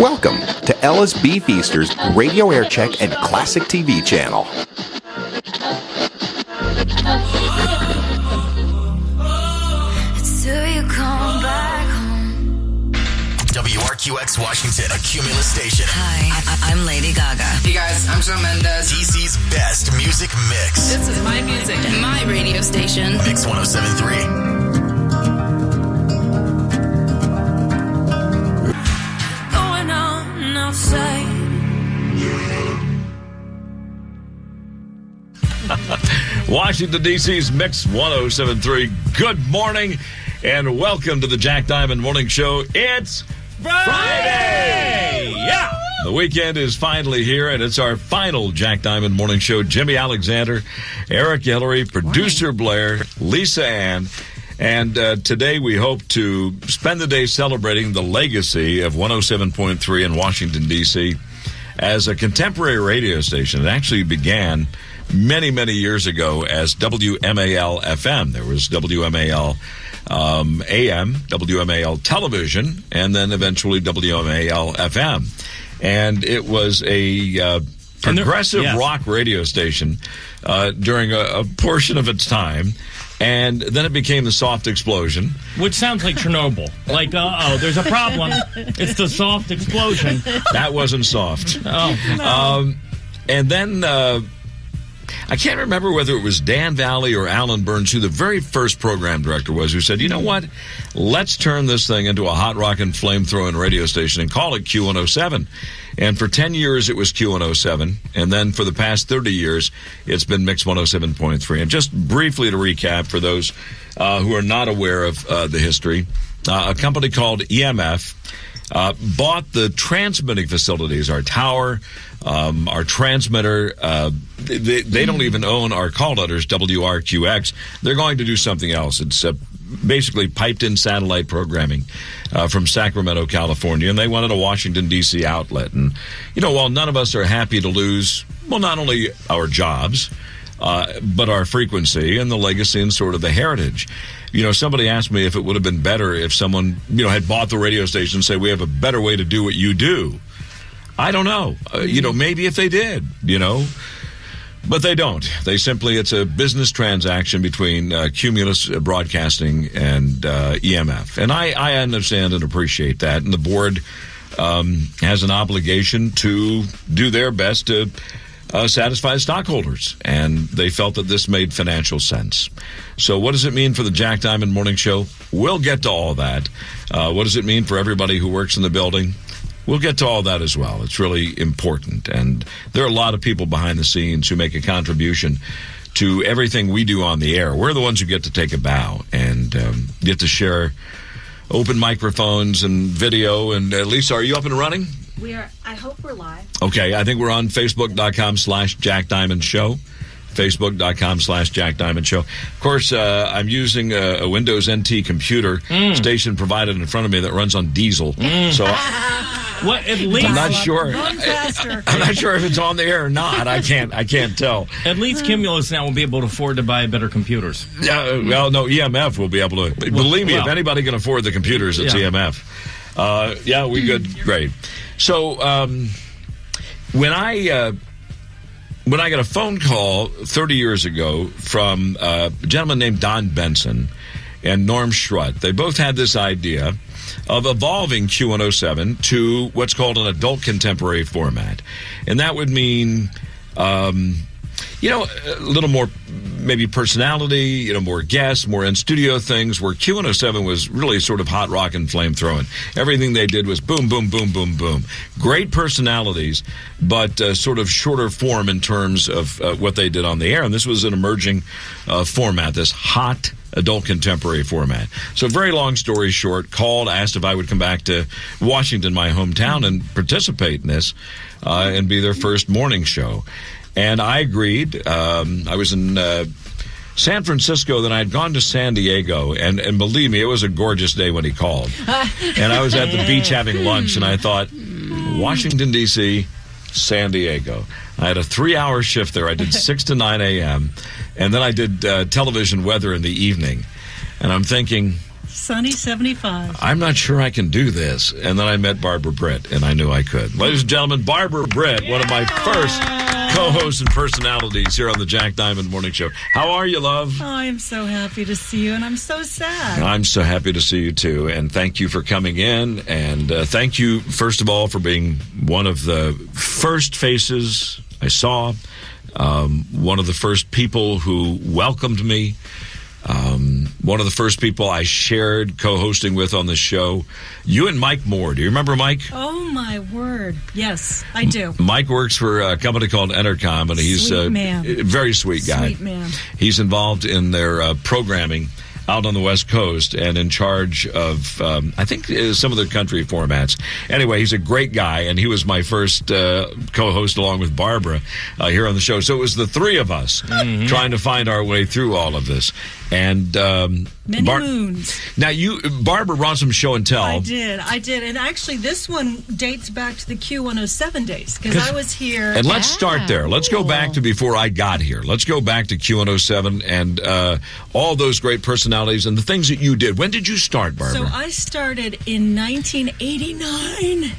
Welcome to Ella's Beef Easter's Radio Aircheck and Classic TV channel. Till you come back home. WRQX Washington, a Cumulus station. Hi, I'm Lady Gaga. Hey guys, I'm Shawn Mendes. DC's best music mix. This is my music. My radio station. Mix 107.3. Going on outside. Washington, D.C.'s Mix 107.3. Good morning and welcome to the Jack Diamond Morning Show. It's Friday! Yeah! The weekend is finally here, and it's our final Jack Diamond Morning Show. Jimmy Alexander, Eric Hillary, producer Blair, Lisa Ann. And today we hope to spend the day celebrating the legacy of 107.3 in Washington, D.C. as a contemporary radio station. It actually began many, many years ago as WMAL-FM. There was WMAL AM, WMAL television, and then eventually WMAL-FM. And it was a progressive rock radio station during a portion of its time. And then it became the soft explosion. Which sounds like Chernobyl. Like, there's a problem. It's the soft explosion. That wasn't soft. Oh. No. And then I can't remember whether it was Dan Valley or Alan Burns, who the very first program director was, who said, you know what, let's turn this thing into a hot rockin' flame-throwing radio station and call it Q107. And for 10 years, it was Q107. And then for the past 30 years, it's been Mix 107.3. And just briefly to recap for those who are not aware of the history, a company called EMF bought the transmitting facilities, our tower, our transmitter. They don't even own our call letters, WRQX. They're going to do something else. It's basically piped-in satellite programming from Sacramento, California, and they wanted a Washington, D.C. outlet. And, you know, while none of us are happy to lose, well, not only our jobs, but our frequency and the legacy and sort of the heritage. You know, somebody asked me if it would have been better if someone, you know, had bought the radio station and say, we have a better way to do what you do. I don't know. You know, maybe if they did, you know. But they don't. They simply, it's a business transaction between Cumulus Broadcasting and EMF. And I understand and appreciate that. And the board has an obligation to do their best to satisfy stockholders. And they felt that this made financial sense. So what does it mean for the Jack Diamond Morning Show? We'll get to all that. What does it mean for everybody who works in the building? We'll get to all that as well. It's really important. And there are a lot of people behind the scenes who make a contribution to everything we do on the air. We're the ones who get to take a bow and get to share open microphones and video. And Lisa, are you up and running? We are. I hope we're live. Okay. I think we're on Facebook.com/Jack Diamond Show. Facebook.com/Jack Diamond Show. Of course, I'm using a Windows NT computer station provided in front of me that runs on diesel. So what? At least I'm not sure. I'm not sure if it's on the air or not. I can't tell. At least Cumulus now will be able to afford to buy better computers. Well, no, EMF will be able to. Believe me, if anybody can afford the computers, it's EMF. We good. Great. So when I got a phone call 30 years ago from a gentleman named Don Benson and Norm Schrott, they both had this idea of evolving Q107 to what's called an adult contemporary format. And that would mean, a little more maybe personality, more guests, more in-studio things, where Q107 was really sort of hot rock and flame-throwing. Everything they did was boom, boom, boom, boom, boom. Great personalities, but sort of shorter form in terms of what they did on the air. And this was an emerging format, this hot adult contemporary format. So very long story short, called, asked if I would come back to Washington, my hometown, and participate in this and be their first morning show. And I agreed. I was in San Francisco, then I had gone to San Diego, and believe me, it was a gorgeous day when he called. And I was at the beach having lunch, and I thought, Washington, D.C., San Diego. I had a 3-hour shift there. I did 6 to 9 a.m., and then I did television weather in the evening. And I'm thinking, sunny 75. I'm not sure I can do this. And then I met Barbara Britt, and I knew I could. Ladies and gentlemen, Barbara Britt, one of my first co-hosts and personalities here on the Jack Diamond Morning Show. How are you, love? Oh, I'm so happy to see you, and I'm so sad. I'm so happy to see you, too. And thank you for coming in. And thank you, first of all, for being one of the first faces I saw, one of the first people who welcomed me. One of the first people I shared co-hosting with on the show. You and Mike Moore. Do you remember Mike? Oh, my word. Yes, I do. Mike works for a company called Entercom, and he's a very sweet guy. Sweet man. He's involved in their programming out on the West Coast and in charge of, I think, some of the country formats. Anyway, he's a great guy, and he was my first co-host along with Barbara here on the show. So it was the three of us trying to find our way through all of this. And many moons. Now, Barbara brought some show and tell. I did. And actually, this one dates back to the Q107 days, because I was here. And let's start there. Let's go back to before I got here. Let's go back to Q107 and all those great personalities and the things that you did. When did you start, Barbara? So I started in 1989.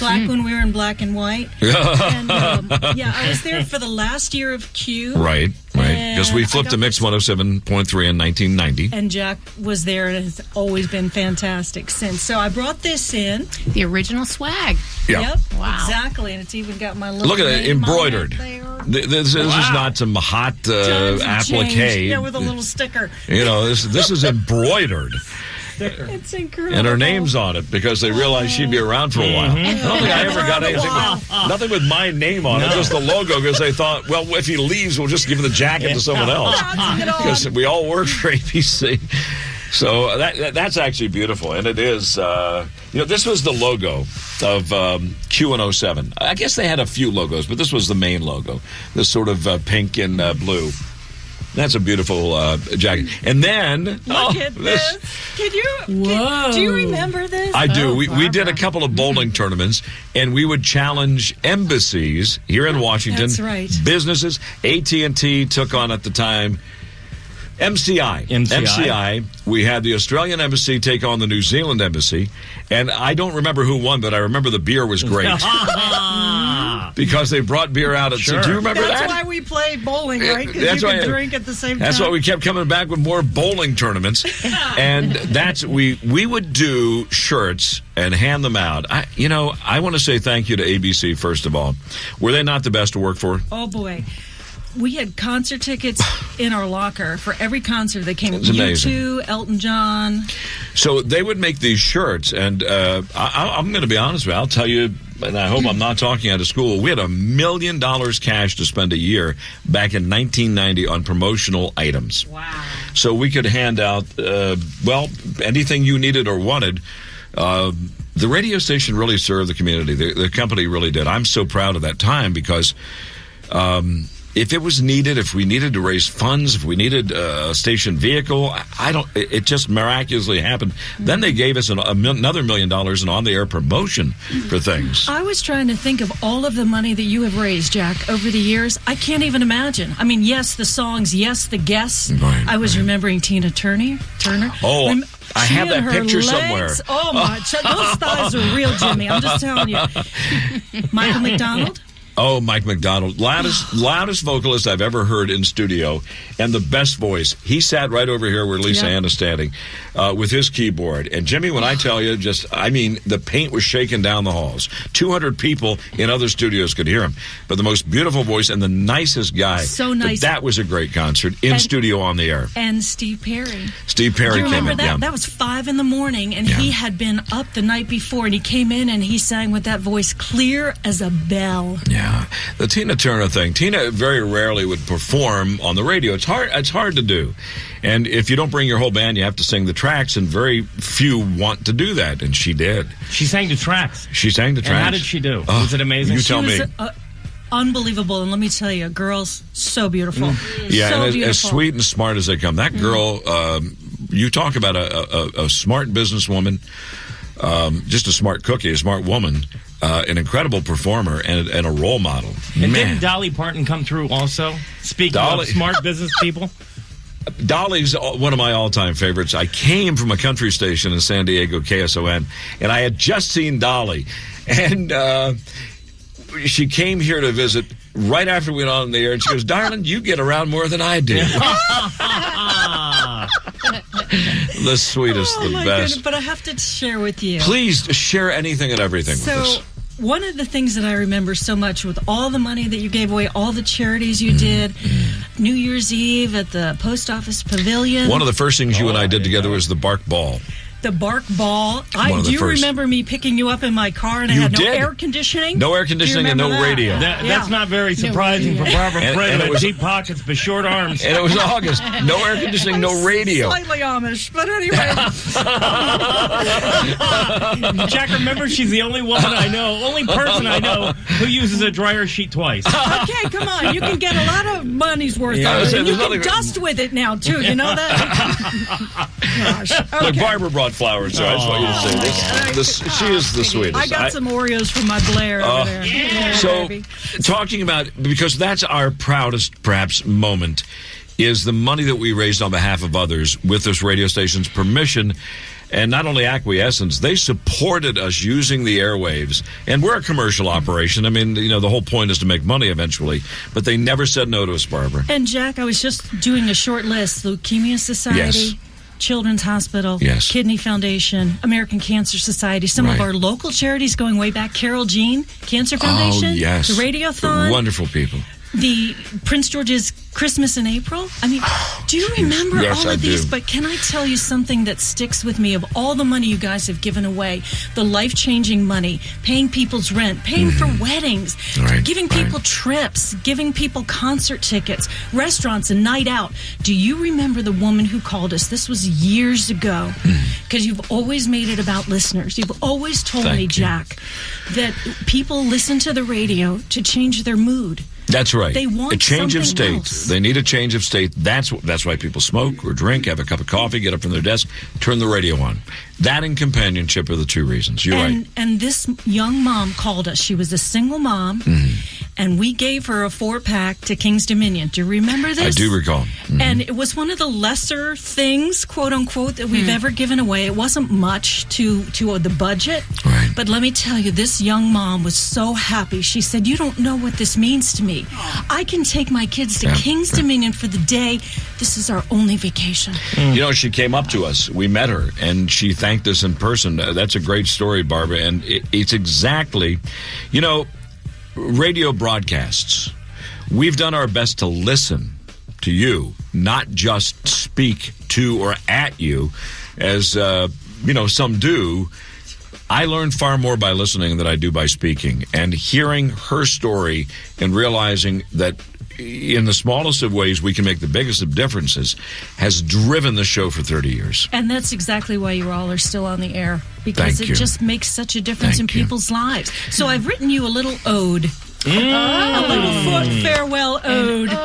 Back when we were in black and white. And, I was there for the last year of Q. Right. Because we flipped to Mix 107.3 in 1990. And Jack was there, and it's always been fantastic since. So I brought this in. The original swag. Yeah. Yep. Wow. Exactly. And it's even got my little Look at it, name embroidered. on it there. This is not some hot applique. Yeah, with a little sticker. You know, this is embroidered. It's incredible. And her name's on it because they realized she'd be around for a while. I don't think I ever got anything nothing with my name on it, just the logo, because they thought, well, if he leaves, we'll just give the jacket to someone else. Because we all work for ABC. So that's actually beautiful. And it is, this was the logo of Q107. I guess they had a few logos, but this was the main logo. This sort of pink and blue. That's a beautiful jacket. And then... Look at this. Do you remember this? I do. We did a couple of bowling tournaments, and we would challenge embassies here in Washington. That's right. Businesses. AT&T took on, at the time, MCI. We had the Australian embassy take on the New Zealand embassy. And I don't remember who won, but I remember the beer was great. Because they brought beer out. Do you remember that? That's why we play bowling, right? Because you can drink at the same time. That's why we kept coming back with more bowling tournaments. And we would do shirts and hand them out. I want to say thank you to ABC, first of all. Were they not the best to work for? Oh, boy. We had concert tickets in our locker for every concert that came. U2, Elton John. So they would make these shirts, and I'm going to be honest with you. I'll tell you, and I hope I'm not talking out of school, we had $1 million cash to spend a year back in 1990 on promotional items. Wow. So we could hand out, anything you needed or wanted. The radio station really served the community. The company really did. I'm so proud of that time because... if it was needed, if we needed to raise funds, if we needed a station vehicle, it just miraculously happened. Then they gave us another $1 million in on-the-air promotion for things. I was trying to think of all of the money that you have raised, Jack, over the years. I can't even imagine. I mean, yes, the songs, yes, the guests. Right, I was remembering Tina Turner. Oh, I have that picture somewhere. Oh, my. Those thighs are real, Jimmy. I'm just telling you. Michael McDonald. Oh, Mike McDonald, loudest vocalist I've ever heard in studio, and the best voice. He sat right over here where Lisa Ann is standing with his keyboard. And Jimmy, when I tell you, the paint was shaking down the halls. 200 people in other studios could hear him. But the most beautiful voice and the nicest guy. So nice. That was a great concert in studio on the air. And Steve Perry. Steve Perry came in. Do you remember that? Yeah. That was 5 a.m, and he had been up the night before, and he came in and he sang with that voice clear as a bell. Yeah. The Tina Turner thing. Tina very rarely would perform on the radio. It's hard to do. And if you don't bring your whole band, you have to sing the tracks, and very few want to do that, and she did. She sang the tracks. And how did she do? Was it amazing? You tell me. Unbelievable, and let me tell you, girls, so beautiful. Yeah, so and beautiful. as sweet and smart as they come. That girl, you talk about a smart businesswoman, just a smart cookie, a smart woman, an incredible performer, and a role model. And didn't Dolly Parton come through also? Speaking of smart business people? Dolly's one of my all-time favorites. I came from a country station in San Diego, KSON, and I had just seen Dolly. And she came here to visit right after we went on the air, and she goes, "Darling, you get around more than I do." The sweetest, the my best. goodness, but I have to share with you. Please share anything and everything with us. So, one of the things that I remember so much with all the money that you gave away, all the charities you did, New Year's Eve at the Post Office Pavilion. One of the first things you and I did together was the Bark Ball. The Bark Ball. I do remember me picking you up in my car, and I had no air conditioning. No air conditioning and no radio. That's not very surprising for Barbara Fred with deep pockets but short arms. And it was August. No air conditioning, no radio. Slightly Amish, but anyway. Jack, remember, she's the only person I know who uses a dryer sheet twice. Okay, come on. You can get a lot of money's worth out of it. And you can dust with it now, too. You know that? Gosh. Okay. Look, Barbara brought flowers, so I just want you to say this. She is the sweetest. I got some Oreos from my Blair over there. Yeah, so, baby. talking about, because that's our proudest, perhaps, moment, is the money that we raised on behalf of others with this radio station's permission. And not only acquiescence, they supported us using the airwaves. And we're a commercial operation. I mean, the whole point is to make money eventually. But they never said no to us, Barbara. And, Jack, I was just doing a short list. Leukemia Society. Yes. Children's Hospital, yes. Kidney Foundation, American Cancer Society, some of our local charities going way back, Carol Jean Cancer Foundation, yes. the Radiothon. Wonderful people. The Prince George's Christmas in April. I mean, do you remember all of these? But can I tell you something that sticks with me of all the money you guys have given away? The life-changing money, paying people's rent, paying for weddings, giving people trips, giving people concert tickets, restaurants, a night out. Do you remember the woman who called us? This was years ago. Because you've always made it about listeners. You've always told me, Jack, that people listen to the radio to change their mood. That's right. They want a change of state. Else. They need a change of state. That's why people smoke or drink, have a cup of coffee, get up from their desk, turn the radio on. That and companionship are the two reasons. You're right. And this young mom called us. She was a single mom, and we gave her a 4-pack to King's Dominion. Do you remember this? I do recall. And it was one of the lesser things, quote unquote, that we've ever given away. It wasn't much to the budget. Right. But let me tell you, this young mom was so happy. She said, "You don't know what this means to me. I can take my kids to King's Dominion for the day. This is our only vacation." She came up to us. We met her, and she thanked us in person. That's a great story, Barbara. And it's exactly, radio broadcasts. We've done our best to listen to you, not just speak to or at you, as, some do. I learn far more by listening than I do by speaking. And hearing her story and realizing that in the smallest of ways we can make the biggest of differences has driven the show for 30 years. And that's exactly why you all are still on the air, because it just makes such a difference in people's lives. So I've written you a little ode. A little farewell ode. Ladies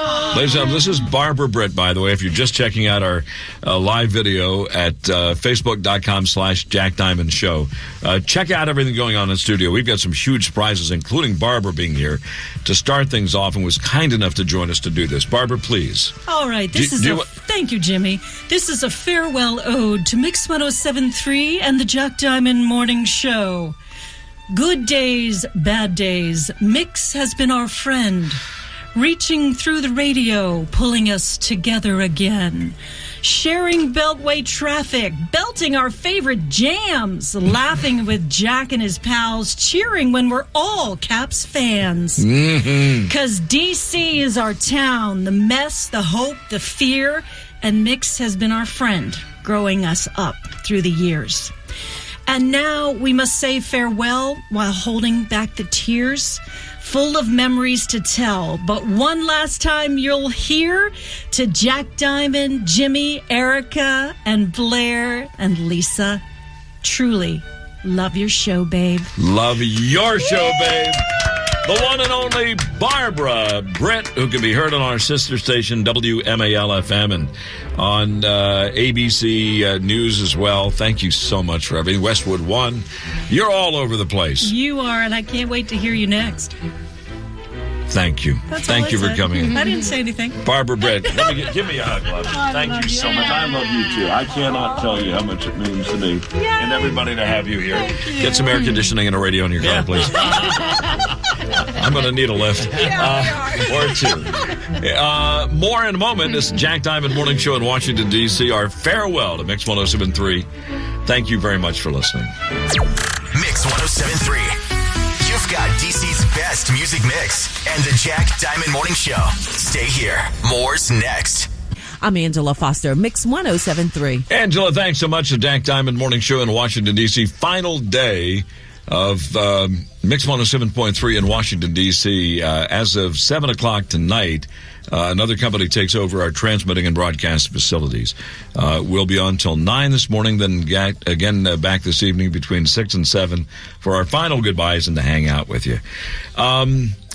and gentlemen, this is Barbara Britt, by the way. If you're just checking out our live video at Facebook.com/Jack Diamond Show, check out everything going on in the studio. We've got some huge surprises, including Barbara being here to start things off and was kind enough to join us to do this. Barbara, please. All right. Thank you, Jimmy. This is a farewell ode to Mix 107.3 and the Jack Diamond Morning Show. Good days, bad days, Mix has been our friend, reaching through the radio, pulling us together again, sharing Beltway traffic, belting our favorite jams, laughing with Jack and his pals, cheering when we're all Caps fans. 'Cause DC is our town, the mess, the hope, the fear, and Mix has been our friend, growing us up through the years. And now we must say farewell while holding back the tears, full of memories to tell. But one last time you'll hear to Jack Diamond, Jimmy, Erica, and Blair, and Lisa. Truly, love your show, babe. Love your show, babe. The one and only Barbara Britt, who can be heard on our sister station, WMAL-FM, and on ABC News as well. Thank you so much for everything. Westwood One. You're all over the place. You are, and I can't wait to hear you next. Thank you. That's all Thank I you for said. coming. I didn't say anything. Barbara Brett, give me a hug, love. Thank you so much. I love you too. I cannot tell you how much it means to me and everybody to have you here. Get some air conditioning and a radio in your car, please. I'm going to need a lift or two. More in a moment. This Jack Diamond Morning Show in Washington, D.C. Our farewell to Mix 107.3. Thank you very much for listening. Mix 107.3. You've got DC's best music mix and the Jack Diamond Morning Show. Stay here. More's next. I'm Angela Foster, Mix 107.3. Angela, thanks so much. The Jack Diamond Morning Show in Washington, D.C. Final day of Mix 107.3 in Washington, D.C. As of 7 o'clock tonight, another company takes over our transmitting and broadcast facilities. We'll be on till 9 this morning, then again back this evening between 6 and 7 for our final goodbyes and to hang out with you.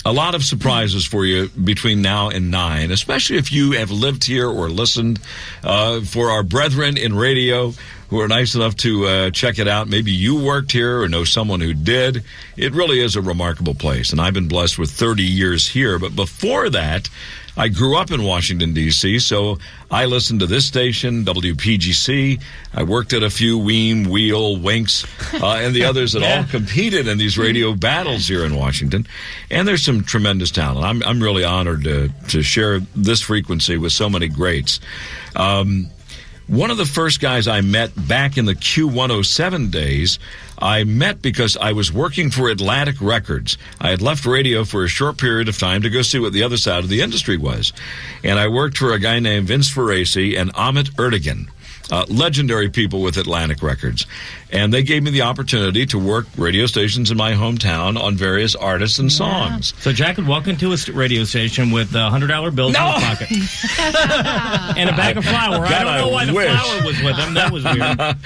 A lot of surprises for you between now and 9, especially if you have lived here or listened. For our brethren in radio who are nice enough to check it out. Maybe you worked here or know someone who did. It really is a remarkable place, and I've been blessed with 30 years here. But before that, I grew up in Washington, D.C., so I listened to this station, WPGC. I worked at a few, Weem, Wheel, Winks, and the others that all competed in these radio battles here in Washington. And there's some tremendous talent. I'm really honored to share this frequency with so many greats. One of the first guys I met back in the Q107 days, I met because I was working for Atlantic Records. I had left radio for a short period of time to go see what the other side of the industry was. And I worked for a guy named Vince Ferracci and Amit Erdogan. Legendary people with Atlantic Records. And they gave me the opportunity to work radio stations in my hometown on various artists and songs. So Jack would walk into a radio station with $100 bills in his pocket. And a bag of flour. I don't know why the flour was with him. That was weird.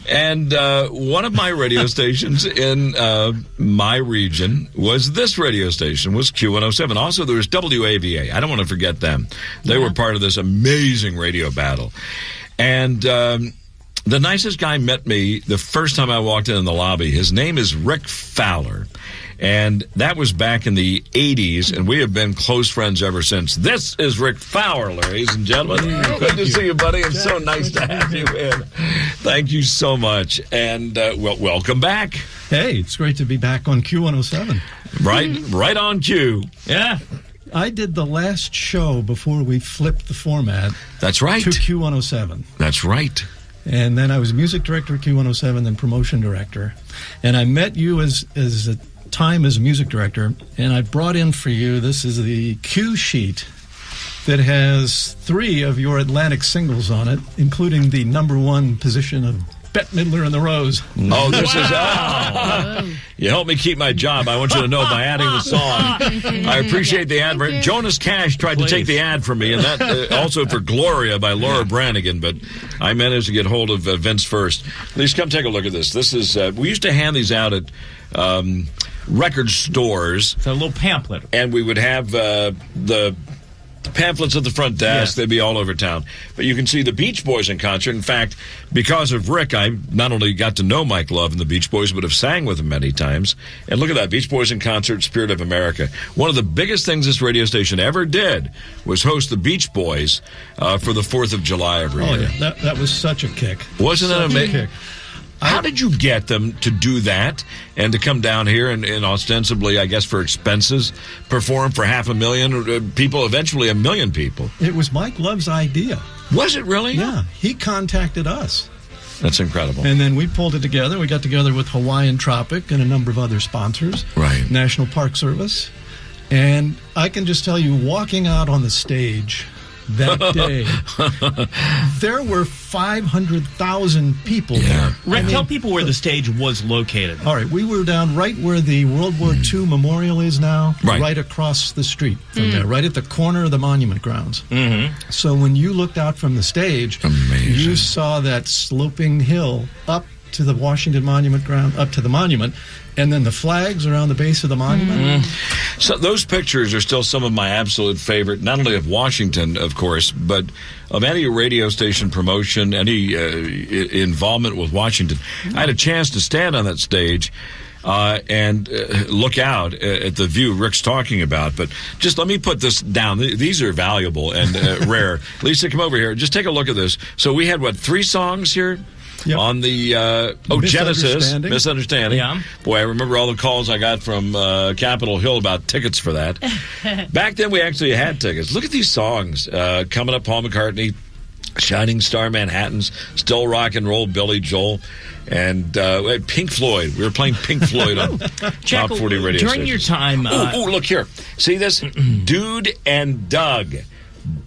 And one of my radio stations in my region was this radio station, was Q107. Also, there was WAVA. I don't want to forget them. They were part of this amazing radio battle. And the nicest guy met me the first time I walked in the lobby. His name is Rick Fowler. And that was back in the 80s, and we have been close friends ever since. This is Rick Fowler, ladies and gentlemen. Good to see you, buddy. It's so nice to have you in. Thank you so much. And, welcome back. Hey, it's great to be back on Q107. Right on cue. Yeah. I did the last show before we flipped the format. That's right. To Q107. That's right. And then I was music director at Q107, then promotion director. And I met you as a time as a music director, and I brought in for you, this is the cue sheet that has 3 of your Atlantic singles on it, including the #1 position of Bette Midler and the Rose. Oh, this is... You helped me keep my job, I want you to know, by adding the song. I appreciate the advert. Jonas Cash tried to take the ad from me, and that also for Gloria by Laura Branigan, but I managed to get hold of Vince first. Please come take a look at this. This is... we used to hand these out at record stores. It's a little pamphlet. And we would have the pamphlets at the front desk. Yes. They'd be all over town. But you can see the Beach Boys in concert. In fact, because of Rick, I not only got to know Mike Love and the Beach Boys, but have sang with them many times. And look at that, Beach Boys in concert, Spirit of America. One of the biggest things this radio station ever did was host the Beach Boys for the 4th of July every year. Yeah, that was such a kick. Wasn't that amazing? How did you get them to do that and to come down here and ostensibly, I guess, for expenses, perform for 500,000 people, eventually 1 million people? It was Mike Love's idea. Was it really? Yeah. He contacted us. That's incredible. And then we pulled it together. We got together with Hawaiian Tropic and a number of other sponsors. Right. National Park Service. And I can just tell you, walking out on the stage that day, there were 500,000 people there. Rick, tell people where the stage was located. All right, we were down right where the World War II Memorial is now, right across the street from there, right at the corner of the Monument Grounds. Mm-hmm. So when you looked out from the stage, you saw that sloping hill up to the Washington Monument Ground, up to the monument, and then the flags around the base of the monument. So those pictures are still some of my absolute favorite, not only of Washington, of course, but of any radio station promotion, any involvement with Washington. I had a chance to stand on that stage and look out at the view Rick's talking about. But just let me put this down. These are valuable and rare. Lisa, come over here. Just take a look at this. So we had, 3 songs here? Yep. On the Genesis Misunderstanding. Yeah. Boy, I remember all the calls I got from Capitol Hill about tickets for that. Back then, we actually had tickets. Look at these songs coming up: Paul McCartney, Shining Star, Manhattans, Still Rock and Roll, Billy Joel, and Pink Floyd. We were playing Pink Floyd on Top 40 radio during stations. your time. Look here. See this? Dude and Doug.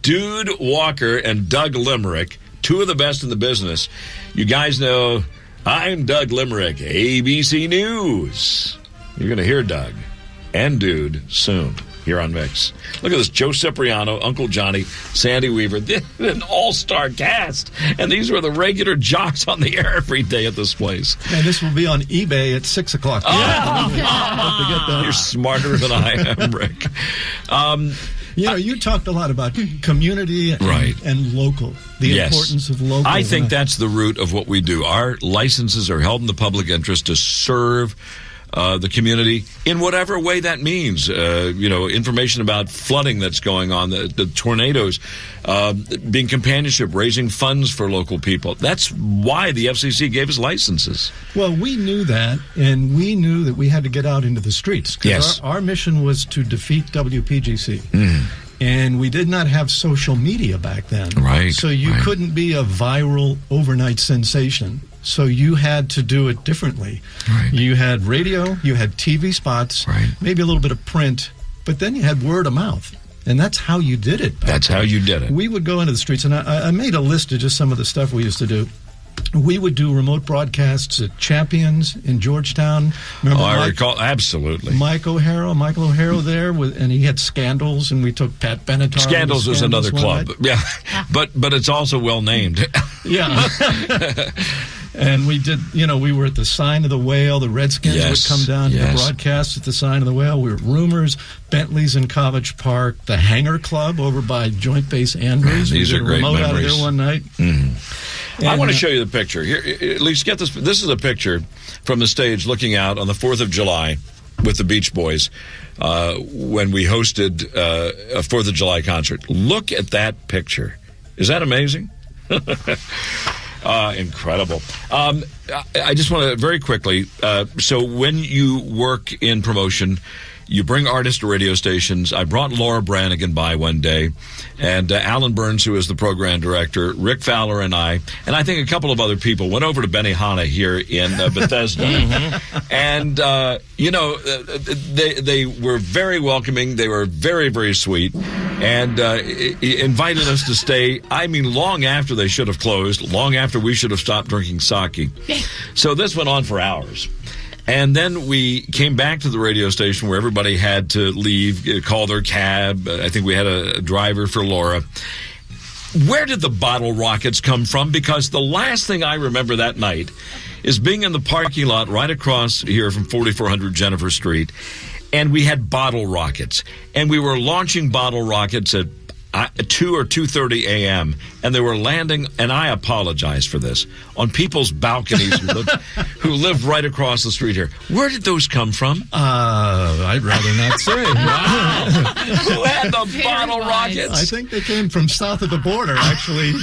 Dude Walker and Doug Limerick. 2 of the best in the business. You guys know I'm Doug Limerick, ABC News. You're going to hear Doug and Dude soon here on Mix. Look at this. Joe Cipriano, Uncle Johnny, Sandy Weaver. An all-star cast. And these were the regular jocks on the air every day at this place. And this will be on eBay at 6 o'clock. You're smarter than I am, Rick. You talked a lot about community and local, the importance of local. I think that's the root of what we do. Our licenses are held in the public interest to serve the community in whatever way that means. Information about flooding that's going on, the tornadoes, being companionship, raising funds for local people. That's why the FCC gave us licenses. Well, we knew that, and we knew that we had to get out into the streets. Yes. Our mission was to defeat WPGC. And we did not have social media back then. Right. So you couldn't be a viral overnight sensation. So you had to do it differently. Right. You had radio, you had TV spots, maybe a little bit of print, but then you had word of mouth. And that's how you did it. That's how you did it. We would go into the streets, and I made a list of just some of the stuff we used to do. We would do remote broadcasts at Champions in Georgetown. Remember I recall, absolutely. Michael O'Hara there, and he had Scandals, and we took Pat Benatar. Scandals was another club. Yeah, but it's also well named. Yeah. And we did, we were at the Sign of the Whale. The Redskins would come down to the broadcast at the Sign of the Whale. We were at Rumors, Bentley's in Covage Park, the Hangar Club over by Joint Base Andrews. These are great memories. Out of there one night. And I want to show you the picture. Here, at least get this. This is a picture from the stage looking out on the 4th of July with the Beach Boys when we hosted a 4th of July concert. Look at that picture. Is that amazing? Incredible. I just want to very quickly, so when you work in promotion, you bring artists to radio stations. I brought Laura Branigan by one day, and Alan Burns, who is the program director, Rick Fowler, and I think a couple of other people went over to Benihana here in Bethesda. And, they were very welcoming. They were very, very sweet, and invited us to stay, long after they should have closed, long after we should have stopped drinking sake. So this went on for hours. And then we came back to the radio station where everybody had to leave, call their cab. I think we had a driver for Laura. Where did the bottle rockets come from? Because the last thing I remember that night is being in the parking lot right across here from 4400 Jennifer Street, and we had bottle rockets. And we were launching bottle rockets at 2 or 2:30 a.m., and they were landing, and I apologize for this, on people's balconies who live right across the street here. Where did those come from? I'd rather not say. Who had the bottle rockets? I think they came from south of the border, actually,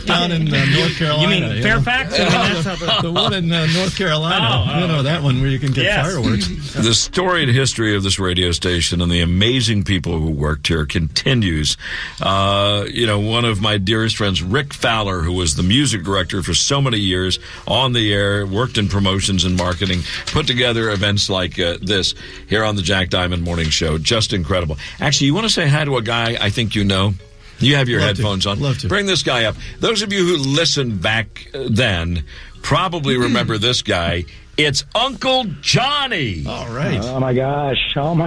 down in North Carolina. You mean Fairfax? The one in North Carolina. That one where you can get fireworks. The storied history of this radio station and the amazing people who worked here continues. One of my dearest friends, Rick Fowler, who was the music director for so many years on the air, worked in promotions and marketing, put together events like this here on the Jack Diamond Morning Show. Just incredible. Actually, you want to say hi to a guy I think you know? You have your headphones on. Love to. Bring this guy up. Those of you who listened back then probably remember this guy. It's Uncle Johnny. All right. Oh, my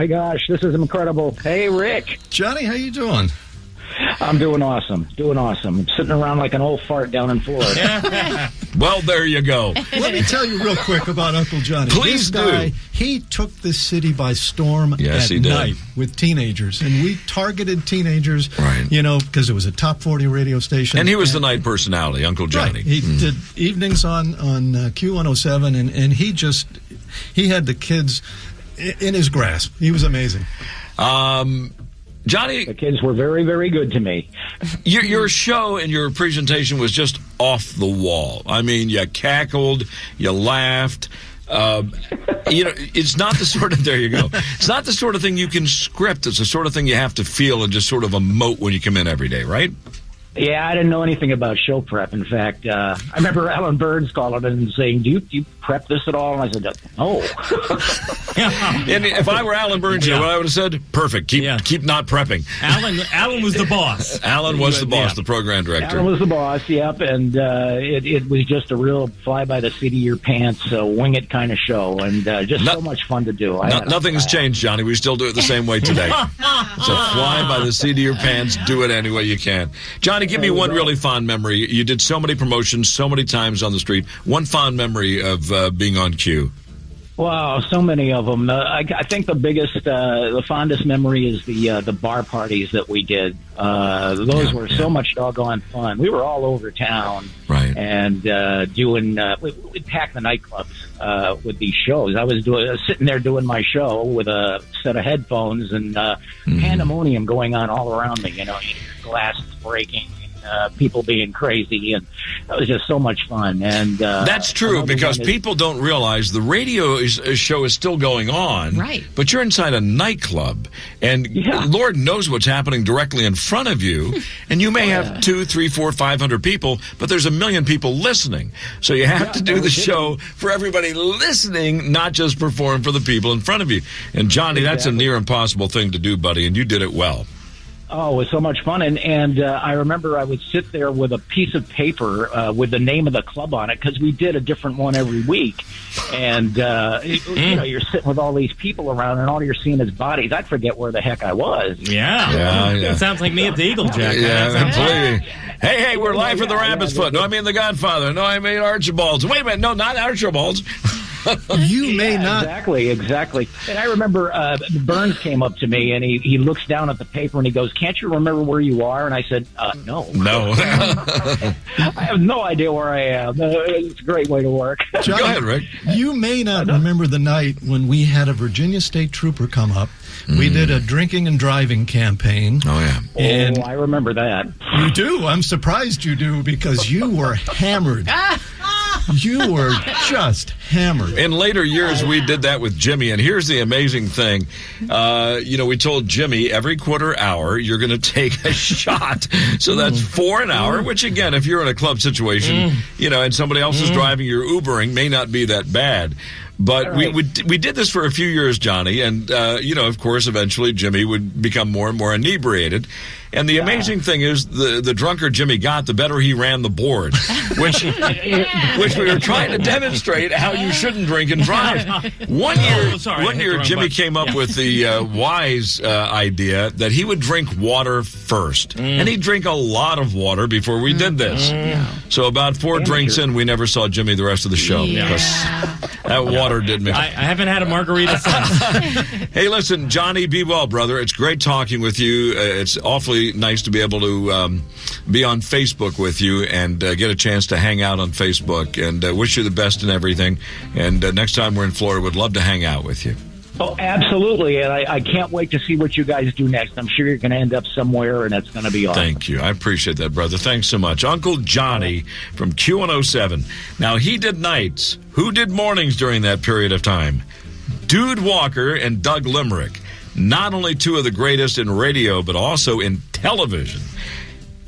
gosh. This is incredible. Hey, Rick. Johnny, how you doing? I'm doing awesome. I'm sitting around like an old fart down in Florida. Well, there you go. Let me tell you real quick about Uncle Johnny. Please this guy, he took this city by storm at night with teenagers. And we targeted teenagers, because it was a top 40 radio station. And he was the night personality, Uncle Johnny. Right. He did evenings on Q107, and he just... he had the kids in his grasp. He was amazing. Johnny, the kids were very, very good to me. Your show and your presentation was just off the wall. I mean, you cackled, you laughed. It's not the sort of, there you go. It's not the sort of thing you can script. It's the sort of thing you have to feel and just sort of emote when you come in every day, right? Yeah, I didn't know anything about show prep. In fact, I remember Alan Burns calling in and saying, do you prep this at all? And I said, no. And if I were Alan Burns, you know what I would have said? Perfect. Keep not prepping. Alan was the boss. Alan was the boss, the program director. Alan was the boss, yep. And it was just a real fly by the seat of your pants, wing it kind of show. And just so much fun to do. Nothing's changed, Johnny. We still do it the same way today. It's a fly by the seat of your pants. Do it any way you can. Johnny, give me one really fond memory. You did so many promotions, so many times on the street. One fond memory of being on cue. Wow, so many of them. I think the biggest, the fondest memory is the bar parties that we did. Those were so much doggone fun. We were all over town, right? And doing. We'd pack the nightclubs with these shows. I was sitting there doing my show with a set of headphones and pandemonium going on all around me. You know, glasses breaking. People being crazy, and that was just so much fun. And that's true, because people don't realize the radio show is still going on, right? But you're inside a nightclub, and Lord knows what's happening directly in front of you. And you may have 200, 300, 400, 500 people, but there's 1 million people listening. So you have to do the show for everybody listening, not just perform for the people in front of you. And Johnny, that's a near impossible thing to do, buddy, and you did it well. Oh, it was so much fun. And I remember I would sit there with a piece of paper with the name of the club on it, because we did a different one every week. And, you're sitting with all these people around, and all you're seeing is bodies. I'd forget where the heck I was. Yeah. It sounds like me at the Eagle Jack. Hey, we're live from the Rabbit's Foot. No, I mean the Godfather. No, I mean Archibald's. Wait a minute. No, not Archibald's. You may not. Exactly. And I remember Burns came up to me, and he looks down at the paper, and he goes, "Can't you remember where you are?" And I said, "No." I have no idea where I am. It's a great way to work. John, go ahead, Rick. You may not remember the night when we had a Virginia State Trooper come up. We did a drinking and driving campaign. Oh, yeah. And I remember that. You do? I'm surprised you do, because you were hammered. You were just hammered. In later years, we did that with Jimmy, and here's the amazing thing. We told Jimmy every quarter hour, you're going to take a shot. So that's 4 an hour, which, again, if you're in a club situation, and somebody else is driving, you're Ubering, may not be that bad. But we did this for a few years, Johnny, and, of course, eventually Jimmy would become more and more inebriated. And the amazing thing is, the drunker Jimmy got, the better he ran the board, which we were trying to demonstrate how you shouldn't drink and drive. One year, Jimmy came up with the wise idea that he would drink water first. And he'd drink a lot of water before we did this. So about 4 drinks in, we never saw Jimmy the rest of the show. Because that water didn't mix. I haven't had a margarita since. Hey, listen, Johnny, be well, brother. It's great talking with you. It's awfully nice to be able to be on Facebook with you and get a chance to hang out on Facebook, and wish you the best in everything. And next time we're in Florida, would love to hang out with you. Oh, absolutely. And I can't wait to see what you guys do next. I'm sure you're going to end up somewhere, and it's going to be awesome. Thank you. I appreciate that, brother. Thanks so much. Uncle Johnny from Q107. Now, he did nights. Who did mornings during that period of time? Dude Walker and Doug Limerick. Not only 2 of the greatest in radio, but also in television.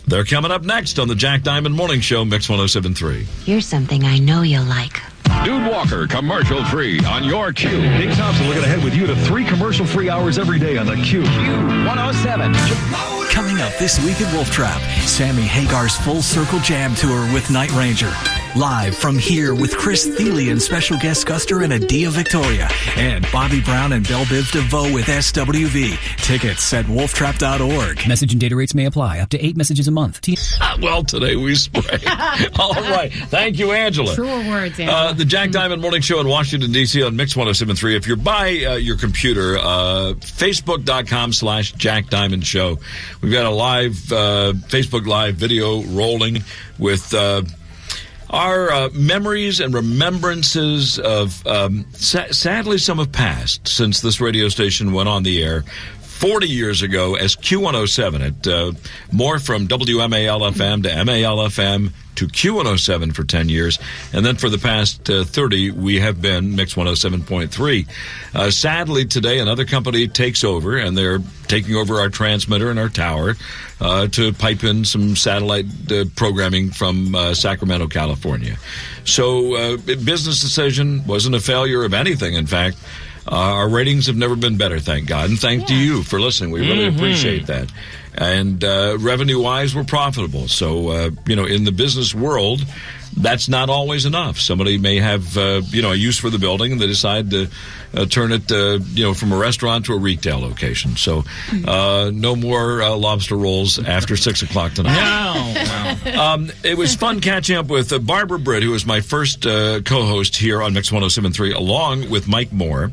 They're coming up next on the Jack Diamond Morning Show, Mix 107.3. Here's something I know you'll like. Dude Walker, commercial-free on your Q. Dave Thompson looking ahead with you to 3 commercial-free hours every day on the Q. Q107. Coming up this week at Wolf Trap, Sammy Hagar's Full Circle Jam Tour with Night Ranger. Live from here with Chris Thiele and special guest Guster and Adia Victoria. And Bobby Brown and Belle Biv DeVoe with SWV. Tickets at wolftrap.org. Message and data rates may apply. Up to 8 messages a month. Well, today we spray. All right. Thank you, Angela. Truer words, Angela. The Jack Diamond Morning Show in Washington, D.C. on Mix 107.3. If you're by your computer, Facebook.com/Jack Diamond Show. We've got a live Facebook Live video rolling with Our memories and remembrances of, sadly, some have passed since this radio station went on the air 40 years ago as Q107. It more from WMAL-FM to MAL-FM to Q107 for 10 years. And then for the past 30, we have been Mix 107.3. Sadly, today, another company takes over, and they're taking over our transmitter and our tower to pipe in some satellite programming from Sacramento, California. So business decision wasn't a failure of anything, in fact. Our ratings have never been better, thank God. And thanks to you for listening. We really appreciate that. And revenue-wise, we're profitable. So, in the business world, that's not always enough. Somebody may have, a use for the building, and they decide to turn it, from a restaurant to a retail location. So, no more lobster rolls after 6 o'clock tonight. No. It was fun catching up with Barbara Britt, who was my first co-host here on Mix 107.3, along with Mike Moore.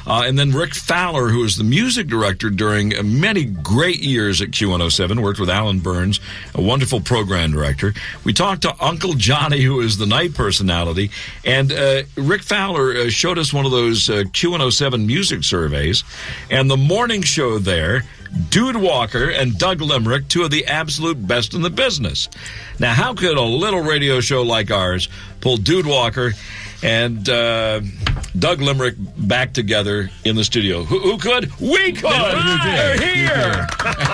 And then Rick Fowler, who was the music director during many great years at Q107, worked with Alan Burns, a wonderful program director. We talked to Uncle Johnny, who is the night personality, and Rick Fowler showed us one of those Q107 music surveys, and the morning show there, Dude Walker and Doug Limerick, two of the absolute best in the business. Now, how could a little radio show like ours pull Dude Walker and Doug Limerick back together in the studio? Who could? We could! They're here!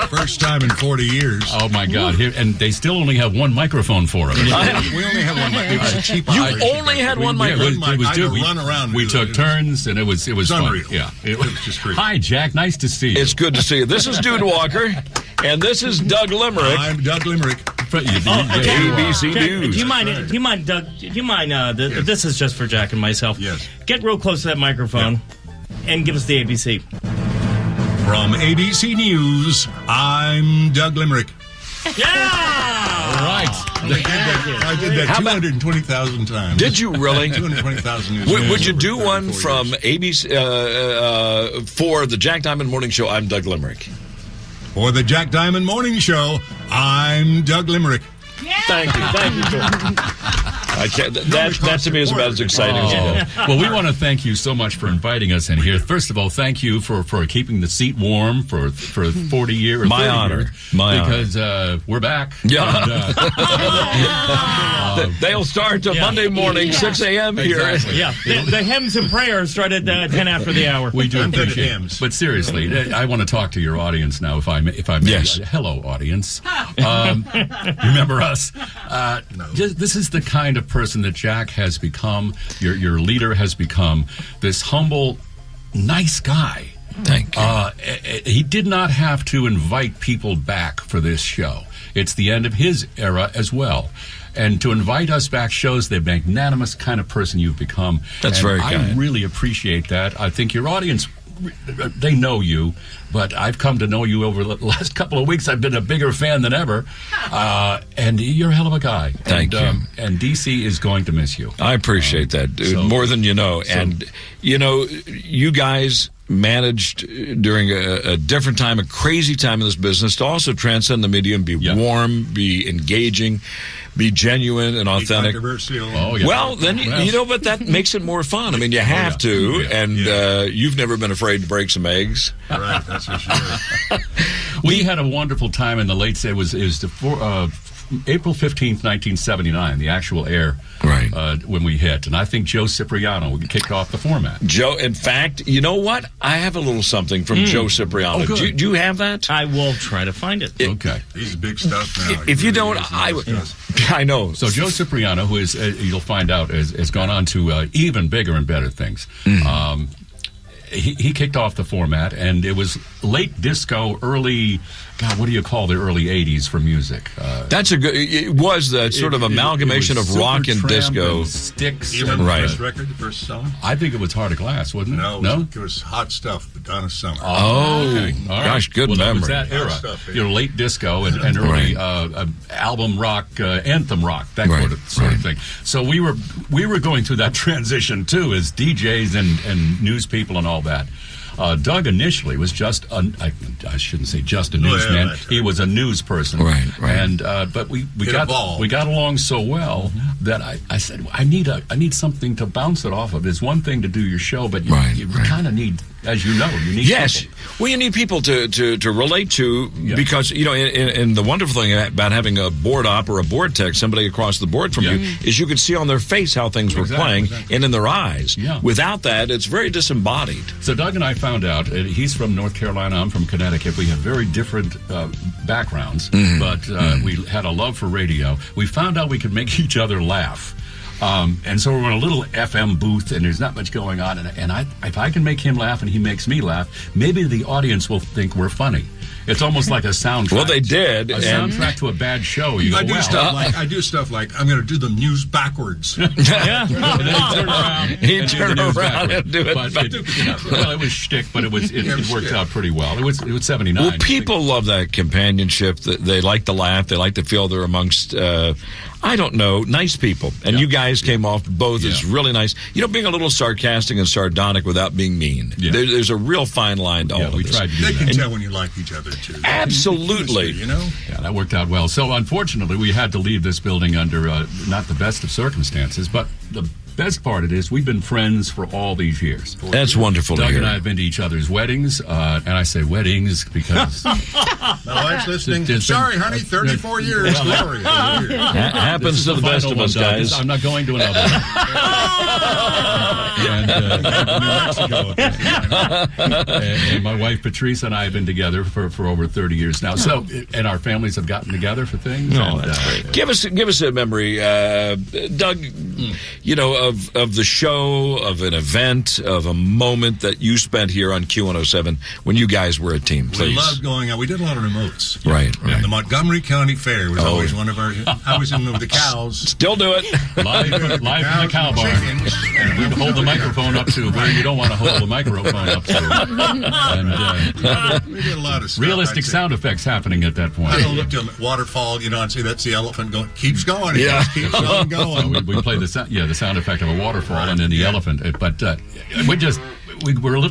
First time in 40 years. Oh, my God. And they still only have one microphone for us. We only have one microphone. It was a cheap You only had one microphone? It was I had to run around. We took turns, and it was fun. Unreal. Yeah. It was just great. Hi, Jack. Nice to see you. It's good to see you. This is Dude Walker, and this is Doug Limerick. I'm Doug Limerick. ABC News. Do you mind, Doug? Do you mind? This is just for Jack and myself. Yes. Get real close to that microphone and give us the ABC. From ABC News, I'm Doug Limerick. Yeah! All right. I did that 220,000 times. Did you really? 220,000 news. Would you do one from ABC for the Jack Diamond Morning Show? I'm Doug Limerick. For the Jack Diamond Morning Show, I'm Doug Limerick. Thank you. I can't, that to me is about as exciting as it is. Well, we want to thank you so much for inviting us in here. First of all, thank you for keeping the seat warm for 40 years. My honor. Because we're back. Yeah. They'll start Monday morning, 6 a.m. here. Exactly. Yeah. The hymns and prayers start at 10 after the hour. We do appreciate it. But seriously, I want to talk to your audience now, if I may. Yes. Hello, audience. Remember us. This is the kind of person that Jack has become. Your leader has become this humble, nice guy. Thank you. He did not have to invite people back for this show. It's the end of his era as well. And to invite us back shows the magnanimous kind of person you've become. That's very kind. I really appreciate that. I think your audience, they know you, but I've come to know you over the last couple of weeks. I've been a bigger fan than ever. And you're a hell of a guy. Thank you. And DC is going to miss you. I appreciate that, more than you know. And, you guys managed during a different time, a crazy time in this business, to also transcend the medium, be warm, be engaging, be genuine and authentic. Be controversial. Oh, yeah. Well, then, but that makes it more fun. I mean, you have to, and you've never been afraid to break some eggs. Right, that's for sure. We had a wonderful time in the late, it was April 15th, 1979, the actual air, when we hit. And I think Joe Cipriano kicked off the format. Joe, in fact, you know what? I have a little something from Joe Cipriano. Oh, do you have that? I will try to find it. Okay. He's big stuff now. If you don't, I know. So Joe Cipriano, who is, you'll find out, has gone on to even bigger and better things. He kicked off the format, and it was late disco, early, God, what do you call the early 80s for music? That's it was the sort of amalgamation of rock and disco. And Styx. You remember the first record, the first song? I think it was Heart of Glass, wasn't it? No? It was Hot Stuff, Donna Summer. Oh, okay. Gosh, good memory. It was that era. Stuff, late disco and early album rock, anthem rock, that sort of thing. So we were going through that transition, too, as DJs and news people and all that. Doug initially was just I shouldn't say just a newsman. Right. He was a news person, right. And but we got along so well that I said I need something to bounce it off of. It's one thing to do your show, but you kind of need, as you know, you need people. Well, you need people to relate to because and the wonderful thing about having a board op or a board tech, somebody across the board from you, is you could see on their face how things were playing and in their eyes. Yeah. Without that, it's very disembodied. So Doug and I found out, he's from North Carolina, I'm from Connecticut. We have very different backgrounds, but we had a love for radio. We found out we could make each other laugh. And so we're in a little FM booth, and there's not much going on. And if I can make him laugh and he makes me laugh, maybe the audience will think we're funny. It's almost like a soundtrack. Well, they did. A soundtrack to a bad show. I do stuff like I'm going to do the news backwards. And then he turned around and do it backwards. Well, it was shtick, but it worked out pretty well. It was 79. Well, people love that companionship. They like to laugh. They like to feel they're amongst, I don't know, nice people. And you guys came off both as really nice. Being a little sarcastic and sardonic without being mean. Yeah. There's a real fine line to all of this. They can tell when you like each other, too. Absolutely. Yeah, that worked out well. So, unfortunately, we had to leave this building under not the best of circumstances, but the best part of it is we've been friends for all these years. That's wonderful to hear. Doug and I have been to each other's weddings, and I say weddings because my wife's listening. Sorry, honey, 34 years. Glorious. Happens to the best of us, guys. I'm not going to another one. And my wife Patrice and I have been together for over 30 years now. So, and our families have gotten together for things. That's great. Give us a memory, Doug. Of the show, of an event, of a moment that you spent here on Q107 when you guys were a team, please. We loved going out. We did a lot of remotes. Right. The Montgomery County Fair was always one of our... I was in with the cows. Still do it. Live from the cow barn. And we hold the microphone up to where you don't want to hold the microphone up to. And we did a lot of stuff. Realistic sound effects happening at that point. I don't look to a waterfall, and see that's the elephant going. Keeps going. It just keeps on going. We play the sound effect of a waterfall and then the elephant. But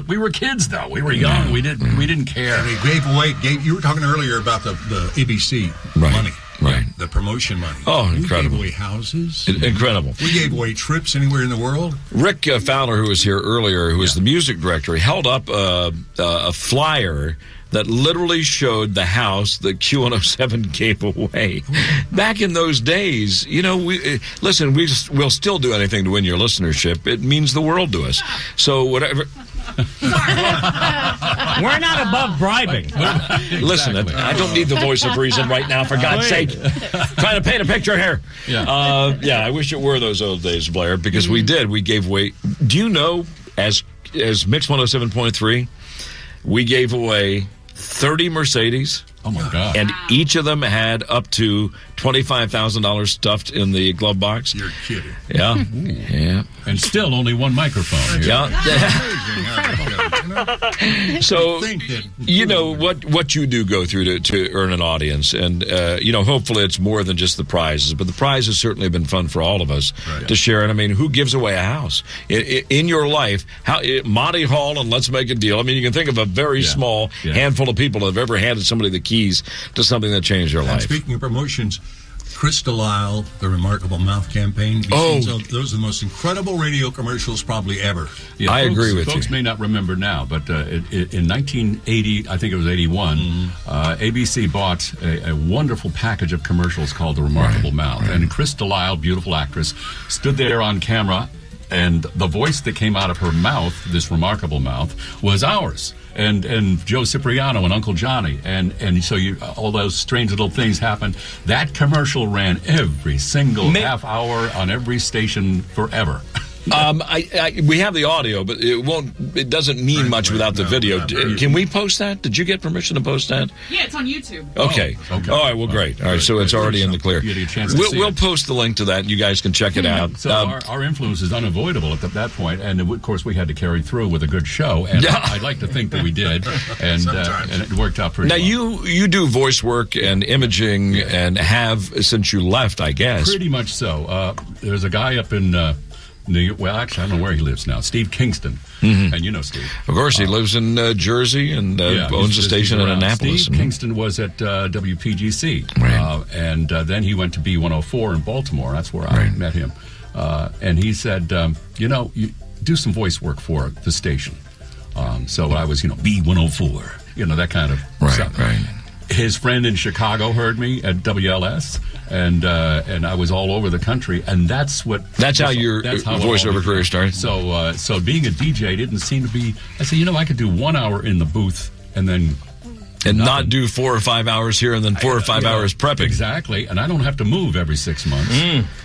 we were kids though. We were young. We didn't care. And they gave away. You were talking earlier about the ABC money. Right. The promotion money. Oh, incredible. We gave away houses. Incredible. We gave away trips anywhere in the world. Rick Fowler, who was here earlier, who was the music director, held up a flyer that literally showed the house that Q107 gave away. Back in those days, we'll still do anything to win your listenership. It means the world to us. So whatever... We're not above bribing. Listen, I don't need the voice of reason right now, for God's sake. Trying to paint a picture here. I wish it were those old days, Blair, because we did. We gave away... Do you know, as Mix 107.3, we gave away 30 Mercedes. Oh, my God. And each of them had up to $25,000 stuffed in the glove box. You're kidding. Yeah. Yeah. And still only one microphone. Yeah. So, what you do go through to earn an audience. And, hopefully it's more than just the prizes. But the prize has certainly been fun for all of us to share. And, I mean, who gives away a house? In your life, Monty Hall and Let's Make a Deal. I mean, you can think of a very small handful of people that have ever handed somebody the keys to something that changed their life. Speaking of promotions, Chris Delisle, the Remarkable Mouth campaign. Those are the most incredible radio commercials probably ever. Yeah, I agree with you. Folks may not remember now, but in 1980, I think it was 81, ABC bought a wonderful package of commercials called The Remarkable Mouth. And Chris Delisle, beautiful actress, stood there on camera, and the voice that came out of her mouth, this remarkable mouth, was ours. And Joe Cipriano and Uncle Johnny. And so all those strange little things happened. That commercial ran every single half hour on every station forever. We have the audio, but it doesn't mean much without the video. Can we post that? Did you get permission to post that? Yeah, it's on YouTube. Okay. All right. Well, great. All right. So it's already in the clear. We'll post the link to that. You guys can check it out. So our influence is unavoidable at that point, and of course we had to carry through with a good show. And I'd like to think that we did, and it worked out pretty well. Now you do voice work and imaging, and have since you left, I guess. Pretty much so. There's a guy up in New York. Well, actually, I don't know where he lives now. Steve Kingston. And you know Steve. Of course, he lives in Jersey and owns a station in Annapolis. Steve Kingston was at WPGC. Right. And then he went to B104 in Baltimore. That's where I met him. And he said, you do some voice work for the station. So I was, B104, that kind of stuff. Right. His friend in Chicago heard me at WLS, and I was all over the country, and that's how your voiceover career started. So being a DJ didn't seem to be. I said, I could do 1 hour in the booth and then. And not do 4 or 5 hours here and then 4 or 5 hours prepping. Exactly. And I don't have to move every 6 months.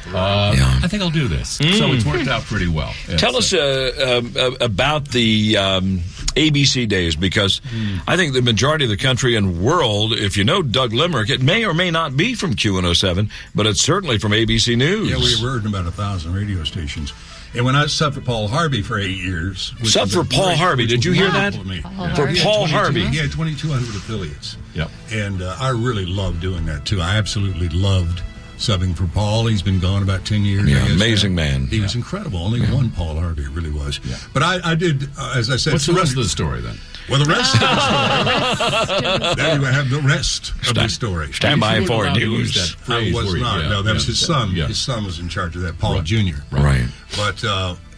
I think I'll do this. So it's worked out pretty well. Tell us about the ABC days, because I think the majority of the country and world, if you know Doug Limerick, it may or may not be from Q107, but it's certainly from ABC News. Yeah, we were in about 1,000 radio stations. And when I subbed for Paul Harvey for 8 years... Subbed for Paul Harvey. Did you hear that? For Paul Harvey. He had 2,200 affiliates. Yep. And I really loved doing that, too. I absolutely loved subbing for Paul. He's been gone about 10 years. Yeah, amazing man. He was incredible. Only one Paul Harvey, it really was. Yeah. But I did, as I said... What's the rest of the story, then? Well, the rest of the story... There you have the rest of the story. Stand by for news. I was not. No, that was his son. Yeah. His son was in charge of that, Paul Jr. Right. But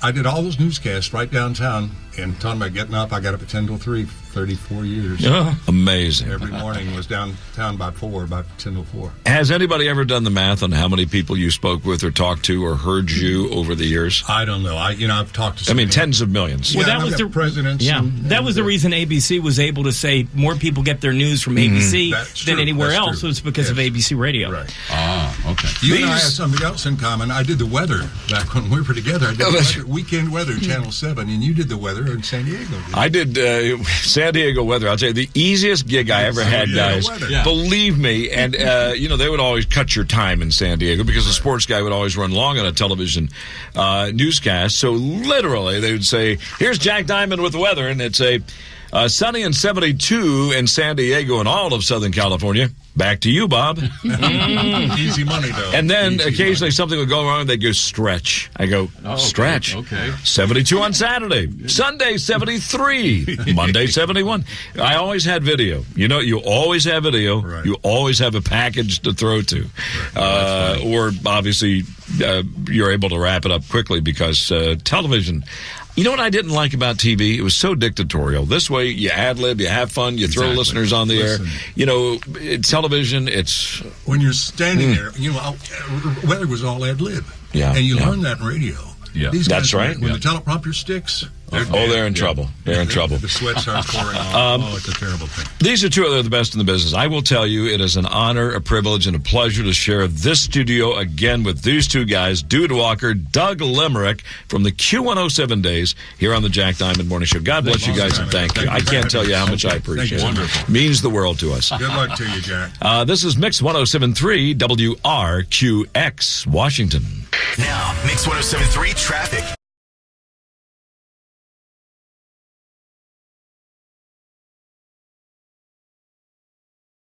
I did all those newscasts right downtown, and talking about getting up, I got up at 10 till 3, 34 years. Amazing. Every morning was downtown by 10 till 4. Has anybody ever done the math on how many people you spoke with or talked to or heard you over the years? I don't know. I've talked to so many. Tens of millions. Yeah, that was the presidents. Yeah, that was the reason ABC was able to say more people get their news from ABC than anywhere else. It was because of ABC Radio. Right. Okay. You and I have something else in common. I did the weather back when we were together. I did the weekend weather, Channel 7, and you did the weather in San Diego. I did San Diego weather. I'll tell you, the easiest gig I ever had, guys. Yeah. Believe me. And, they would always cut your time in San Diego because the sports guy would always run long on a television newscast. So literally, they would say, here's Jack Diamond with the weather, and it's a sunny and 72 in San Diego and all of Southern California. Back to you, Bob. Easy money, though. And then occasionally something would go wrong, and they'd go stretch. I go, stretch. Okay. 72 on Saturday. Sunday, 73. Monday, 71. I always had video. You always have video. Right. You always have a package to throw to. Right. Or obviously, you're able to wrap it up quickly because television... You know what I didn't like about TV? It was so dictatorial. This way, you ad-lib, you have fun, you throw listeners on the air. Television, it's... When you're standing there, weather was all ad-lib. Yeah. And you learn that in radio. Yeah. These guys, that's right. When the teleprompter sticks... they're in trouble. They're in trouble. The sweat starts pouring off. It's a terrible thing. These are two of the best in the business. I will tell you, it is an honor, a privilege, and a pleasure to share this studio again with these two guys, Dude Walker, Doug Limerick, from the Q107 days here on the Jack Diamond Morning Show. God bless you guys and thank you. I can't tell you how much I appreciate it. Wonderful. Means the world to us. Good luck to you, Jack. This is Mix 107.3 WRQX, Washington. Now, Mix 107.3 traffic.